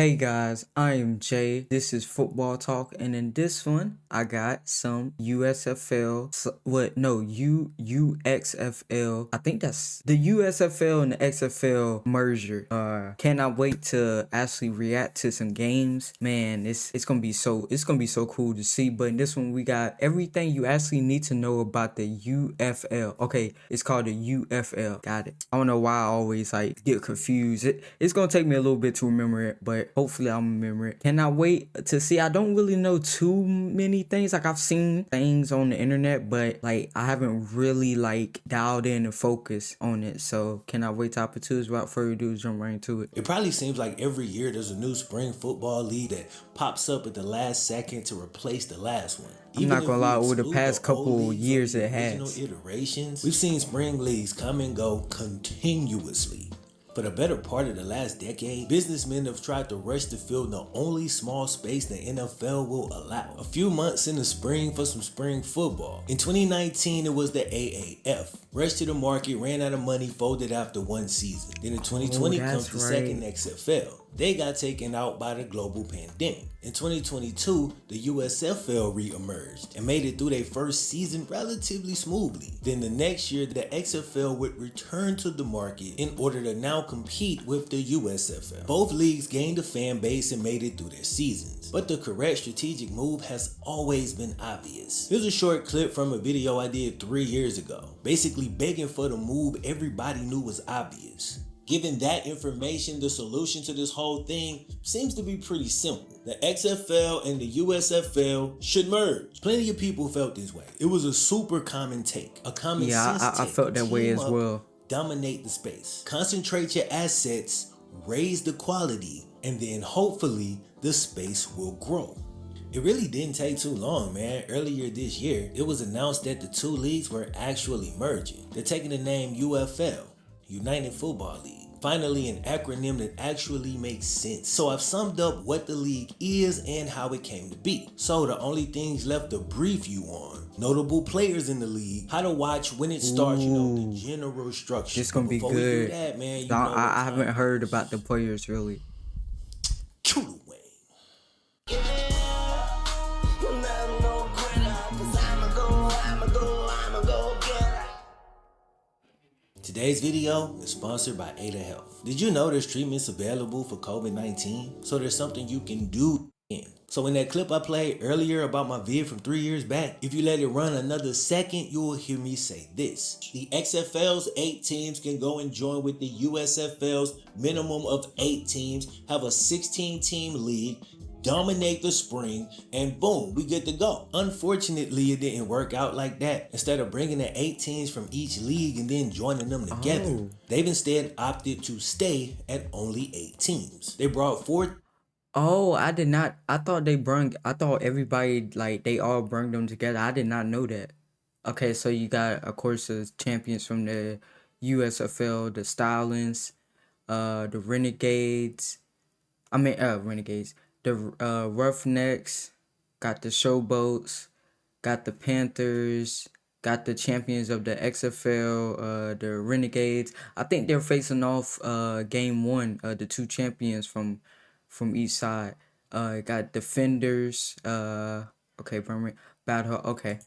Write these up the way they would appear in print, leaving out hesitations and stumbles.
Hey guys, I am Jay. This is Football Talk, and in this one, I got some USFL. UXFL. I think that's the USFL and the XFL merger. Cannot wait to actually react to some games. Man, it's gonna be so cool to see. But in this one, we got everything you actually need to know about the UFL. Okay, it's called the UFL. Got it. I don't know why I always get confused. It's gonna take me a little bit to remember it, but hopefully I'll remember it. Cannot wait to see. I don't really know too many things. I've seen things on the internet, but I haven't really dialed in and focused on it. So cannot wait to opportunities. Without further ado, jump right into it. It probably seems like every year there's a new spring football league that pops up at the last second to replace the last one. I'm not gonna lie, over the past couple years it has. Iterations, we've seen spring leagues come and go continuously. For the better part of the last decade, businessmen have tried to rush to fill the only small space the NFL will allow. A few months in the spring for some spring football. In 2019, it was the AAF. Rushed to the market, ran out of money, folded after one season. Then in 2020 comes the second XFL. They got taken out by the global pandemic. In 2022, the USFL re-emerged and made it through their first season relatively smoothly. Then the next year, the XFL would return to the market in order to now compete with the USFL. Both leagues gained a fan base and made it through their seasons. But the correct strategic move has always been obvious. Here's a short clip from a video I did 3 years ago, basically begging for the move everybody knew was obvious. Given that information, the solution to this whole thing seems to be pretty simple. The XFL and the USFL should merge. Plenty of people felt this way. It was a super common take, a common sense take. I felt that way as well. Dominate the space, concentrate your assets, raise the quality, and then hopefully the space will grow. It really didn't take too long, man. Earlier this year, it was announced that the two leagues were actually merging. They're taking the name UFL, United Football League. Finally, an acronym that actually makes sense. So I've summed up what the league is and how it came to be. So the only things left to brief you on: notable players in the league, how to watch, when it starts, the general structure. It's gonna be good. We do that, man, I haven't heard about the players really. Cue the Wayne. Today's video is sponsored by Ada Health. Did you know there's treatments available for COVID-19? So there's something you can do. So in that clip I played earlier about my vid from 3 years back, if you let it run another second, you will hear me say this. The XFL's 8 teams can go and join with the USFL's minimum of 8 teams, have a 16-team league, dominate the spring, and boom, we good to go. Unfortunately, it didn't work out like that. Instead of bringing the 8 teams from each league and then joining them together, they've instead opted to stay at only 8 teams. They brought 4. Oh, I did not. I thought everybody, they all brung them together. I did not know that. Okay, so you got, of course, the champions from the USFL, the Stylings, the Renegades. The Roughnecks, got the Showboats, got the Panthers, got the champions of the XFL, the Renegades. I think they're facing off game 1, the 2 champions from each side. Got Defenders, Battle, okay.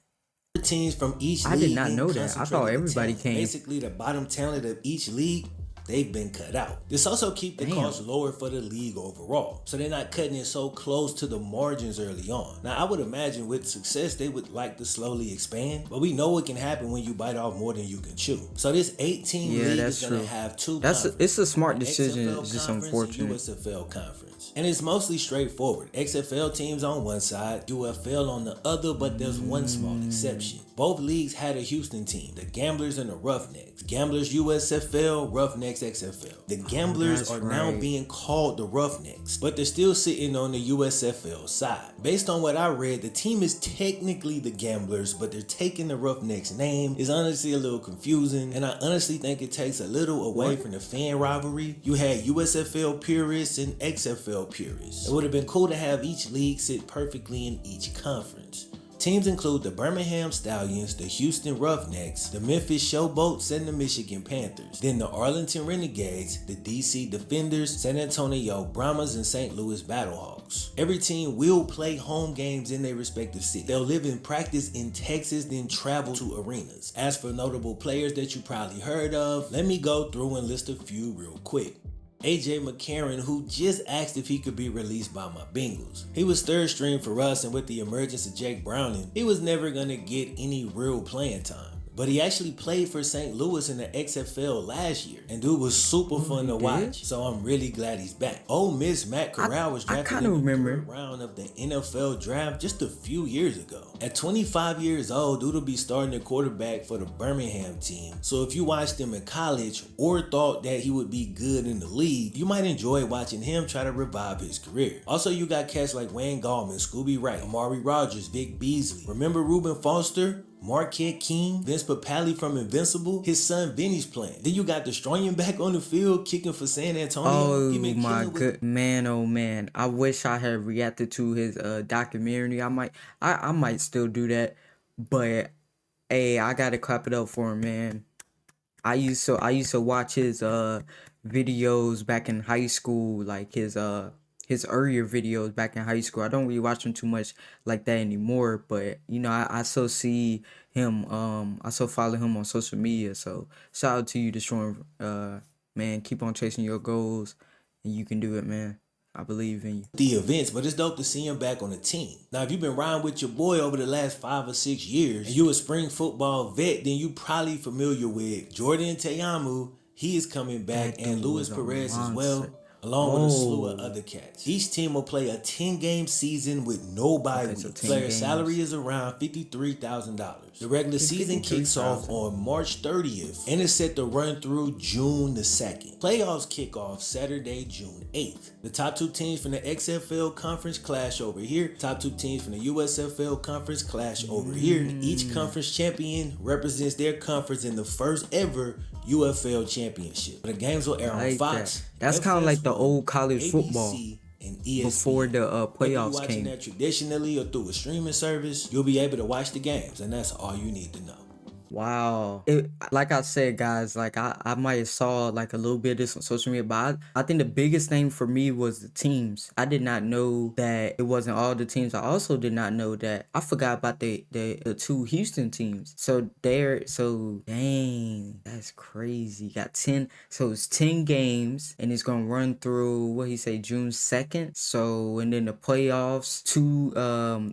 Teams from each league. I did not know that. I thought everybody came. Basically, the bottom talent of each league, they've been cut out. This also keeps the cost lower for the league overall, so they're not cutting it so close to the margins early on. Now, I would imagine with success, they would like to slowly expand, but we know what can happen when you bite off more than you can chew. So this 18 league is going to have 2 it's a smart decision. It's just unfortunate. USFL conference. And it's mostly straightforward. XFL teams on one side, UFL on the other, but there's one small exception. Both leagues had a Houston team, the Gamblers and the Roughnecks. Gamblers USFL, Roughnecks XFL. The Gamblers are now being called the Roughnecks, but they're still sitting on the USFL side. Based on what I read, the team is technically the Gamblers, but they're taking the Roughnecks name. Is honestly a little confusing, and I honestly think it takes a little away from the fan rivalry. You had USFL purists and XFL purists. It would have been cool to have each league sit perfectly in each conference. Teams include the Birmingham Stallions, the Houston Roughnecks, the Memphis Showboats, and the Michigan Panthers. Then the Arlington Renegades, the DC Defenders, San Antonio Brahmas, and St. Louis Battlehawks. Every team will play home games in their respective city. They'll live and practice in Texas, then travel to arenas. As for notable players that you probably heard of, let me go through and list a few real quick. AJ McCarron, who just asked if he could be released by my Bengals. He was third string for us, and with the emergence of Jake Browning, he was never gonna get any real playing time. But he actually played for St. Louis in the XFL last year, and dude was super fun to watch, so I'm really glad he's back. Ole Miss Matt Corral was drafted in the third round of the NFL draft just a few years ago. At 25 years old, dude will be starting at quarterback for the Birmingham team, so if you watched him in college or thought that he would be good in the league, you might enjoy watching him try to revive his career. Also, you got cats like Wayne Gallman, Scooby Wright, Amari Rogers, Vic Beasley. Remember Reuben Foster? Marquette King, Vince Papale from Invincible, his son Vinny's playing. Then you got Destroying back on the field, kicking for San Antonio. Oh my good man, oh man! I wish I had reacted to his documentary. I might still do that, but hey, I gotta clap it up for him, man. I used to watch his videos back in high school, like his earlier videos back in high school. I don't really watch him too much like that anymore, but you know, I still see him, I still follow him on social media. So shout out to you, Destroying, man. Keep on chasing your goals, and you can do it, man. I believe in you. The events, but it's dope to see him back on the team. Now, if you've been riding with your boy over the last 5 or 6 years, and you a spring football vet, then you probably familiar with Jordan Teyamu. He is coming back, and Luis Perez as well, along with a slew of other cats. Each team will play a 10-game season with no bye weeks. Player salary is around $53,000. The regular season kicks off on March 30th and is set to run through June the 2nd. Playoffs kick off Saturday, June 8th. The top 2 teams from the XFL conference clash over here. Top 2 teams from the USFL conference clash over here. Each conference champion represents their conference in the first ever UFL championship. The games will air on Fox. That's kind of like the old college football. And ESPN. Before the playoffs Whether you're watching came. that traditionally or through a streaming service, you'll be able to watch the games, and that's all you need to know. Wow. Like I said, guys, like I might have saw like a little bit of this on social media, but I think the biggest thing for me was the teams. I did not know that it wasn't all the teams. I also did not know that I forgot about the 2 Houston teams. So dang, that's crazy. Got 10, so it's 10 games, and it's gonna run through what he say, June 2nd. So and then the playoffs,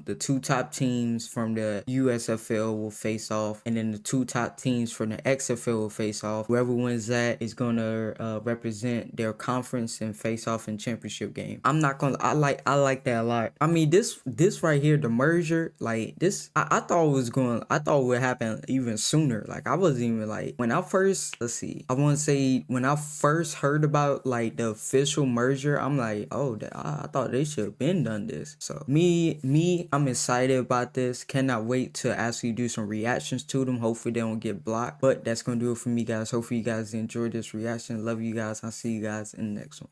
the 2 top teams from the USFL will face off, and then the 2 top teams from the XFL will face off. Whoever wins that is gonna represent their conference and face off in championship game. I like that a lot. I mean, this right here, the merger, like this, I thought it would happen even sooner. Like I wasn't even like, when I first, I want to say when I first heard about like the official merger, I'm like, oh, I thought they should have been done this. So I'm excited about this. Cannot wait to actually do some reactions to them. Hopefully they don't get blocked. But that's gonna do it for me, guys. Hopefully you guys enjoyed this reaction. Love you guys. I'll see you guys in the next one.